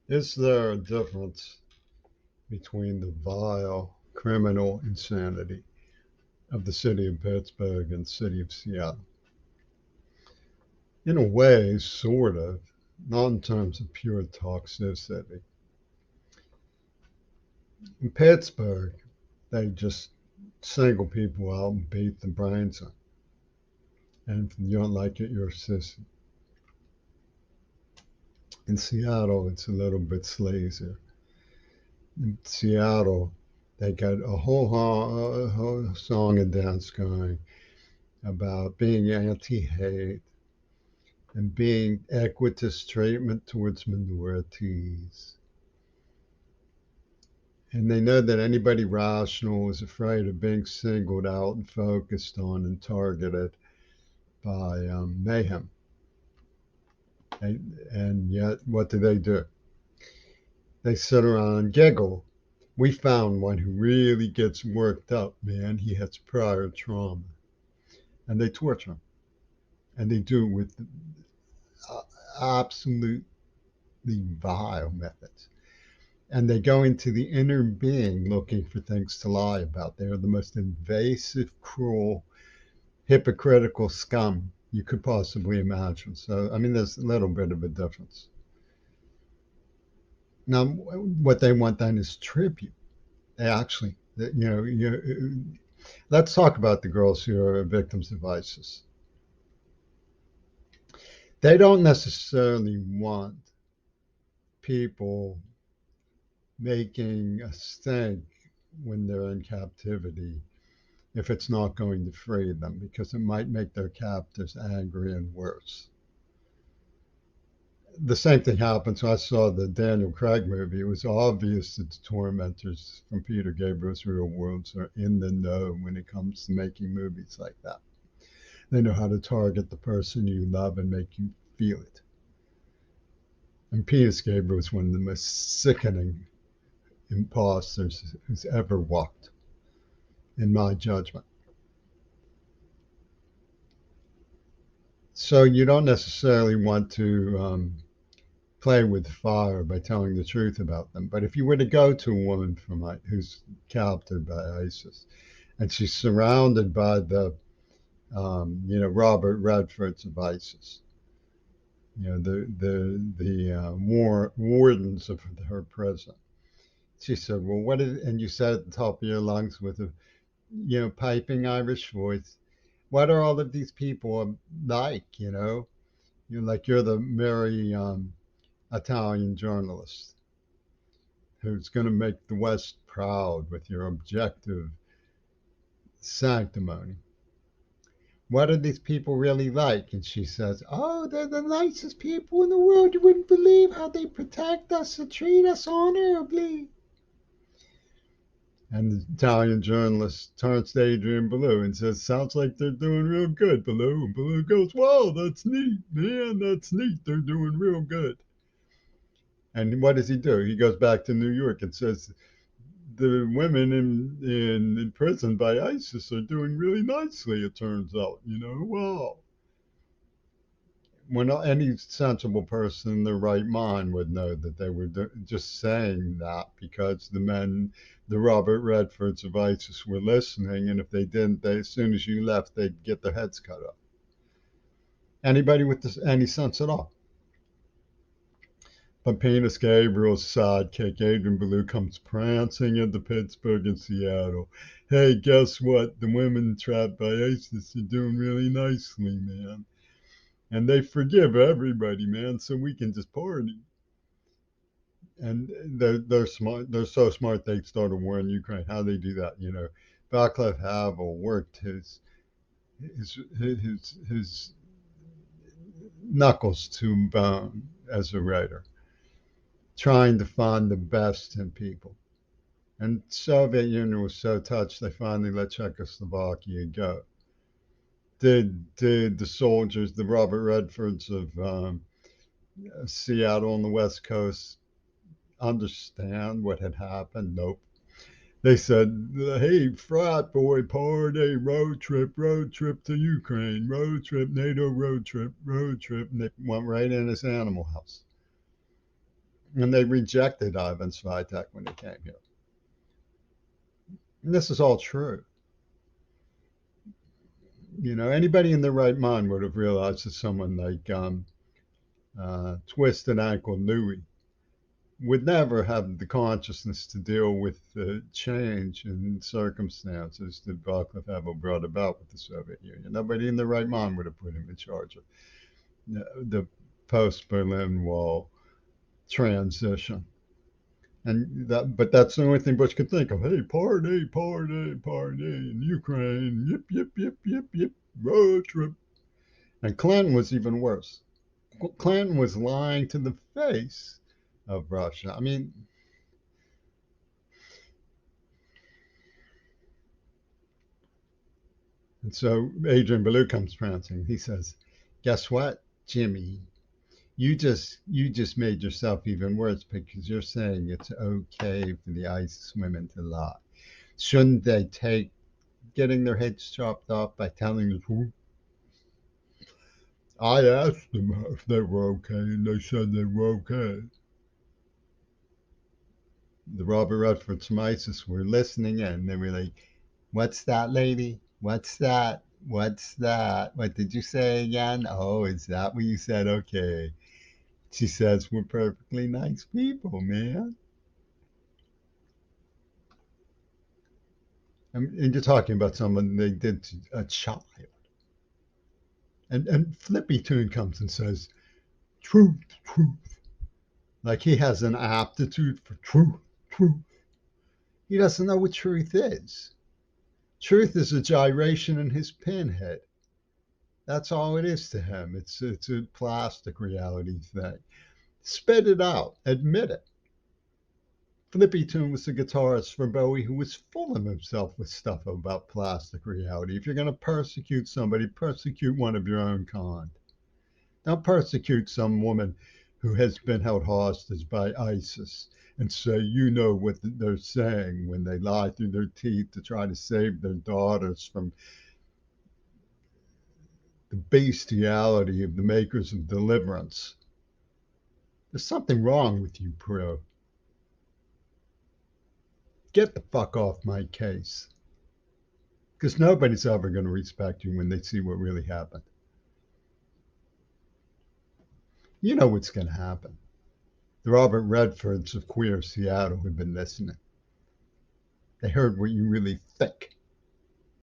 Is there a difference between the vile criminal insanity of the city of Pittsburgh and the city of Seattle? In a way, sort of, not in terms of pure toxicity. In Pittsburgh, they just single people out and beat the brains out. And if you don't like it, you're a sissy. In Seattle, it's a little bit slazier. In Seattle, they got a whole song and dance going about being anti-hate and being equitous treatment towards minorities. And they know that anybody rational is afraid of being singled out and focused on and targeted by mayhem. And yet, what do? They sit around and giggle. We found one who really gets worked up, man. He has prior trauma. And they torture him. And they do it with uh, absolutely vile methods. And they go into the inner being looking for things to lie about. They are the most invasive, cruel, hypocritical scum you could possibly imagine. So, I mean, there's a little bit of a difference. Now, what they want then is tribute. They actually, let's talk about the girls who are victims of ISIS. They don't necessarily want people making a stink when they're in captivity if it's not going to free them because it might make their captors angry and worse. The same thing happens. I saw the Daniel Craig movie. It was obvious that the tormentors from Peter Gabriel's Real Worlds are in the know when it comes to making movies like that. They know how to target the person you love and make you feel it. And Peter Gabriel is one of the most sickening imposters who's ever walked, in my judgment. So you don't necessarily want to play with fire by telling the truth about them. But if you were to go to a woman from who's captured by ISIS, and she's surrounded by the Robert Redfords of ISIS, the wardens of her prison. She said, "Well, what is?" And you said at the top of your lungs with a piping Irish voice, "What are all of these people like?" You're the merry Italian journalist who's going to make the West proud with your objective sanctimony. What are these people really like? And she says, "Oh, they're the nicest people in the world. You wouldn't believe how they protect us and treat us honorably." And the Italian journalist turns to Adrian Ballou and says, "Sounds like they're doing real good, Ballou." And Ballou goes, "Wow, that's neat, man. That's neat. They're doing real good." And what does he do? He goes back to New York and says, "The women in prison by ISIS are doing really nicely, it turns out. Wow." When any sensible person in their right mind would know that they were just saying that because the Robert Redfords of ISIS were listening, and if they didn't, as soon as you left, they'd get their heads cut off. Anybody with any sense at all. But Penis Gabriel's sidekick, Adrian Ballou, comes prancing into Pittsburgh and Seattle. "Hey, guess what? The women trapped by ISIS are doing really nicely, man. And they forgive everybody, man, so we can just party." And they're smart. They're so smart they started a war in Ukraine. How they do that? Václav Havel worked his knuckles to bone as a writer, trying to find the best in people. And Soviet Union was so touched they finally let Czechoslovakia go. Did the soldiers, the Robert Redfords of Seattle on the West Coast, understand what had happened? Nope. They said, "Hey, frat boy party, road trip to Ukraine, road trip, NATO road trip, and they went right in his animal house. And they rejected Ivan Swiatek when he came here. And this is all true. You know, anybody in their right mind would have realized that someone like Twisted Ankle Louie would never have the consciousness to deal with the change in circumstances that Vaclav Havel brought about with the Soviet Union. Nobody in their right mind would have put him in charge of the post-Berlin Wall transition. But that's the only thing Bush could think of. Hey, party, party, party in Ukraine. Yip, yip, yip, yip, yip. Road trip. And Clinton was even worse. Clinton was lying to the face of Russia. I mean, and so Adrian Belew comes prancing. He says, "Guess what, Jimmy? You just made yourself even worse because you're saying it's okay for the ISIS women to lie. Shouldn't they take getting their heads chopped off by telling the truth? I asked them if they were okay, and they said they were okay." The Robert Redfords from ISIS were listening in. They were like, "What's that, lady? What's that? What's that? What did you say again? Oh, is that what you said? Okay." She says, "We're perfectly nice people, man." And you're talking about someone they did to a child. And Flippy Toon comes and says, "Truth, truth." Like he has an aptitude for truth, truth. He doesn't know what truth is. Truth is a gyration in his pinhead. That's all it is to him. It's a plastic reality thing. Spit it out. Admit it. Flippy Toon was the guitarist for Bowie who was full of himself with stuff about plastic reality. If you're going to persecute somebody, persecute one of your own kind. Don't persecute some woman who has been held hostage by ISIS and say you know what they're saying when they lie through their teeth to try to save their daughters from the bestiality of the makers of Deliverance. There's something wrong with you, Pro. Get the fuck off my case. Because nobody's ever going to respect you when they see what really happened. You know what's going to happen. The Robert Redfords of Queer Seattle have been listening. They heard what you really think.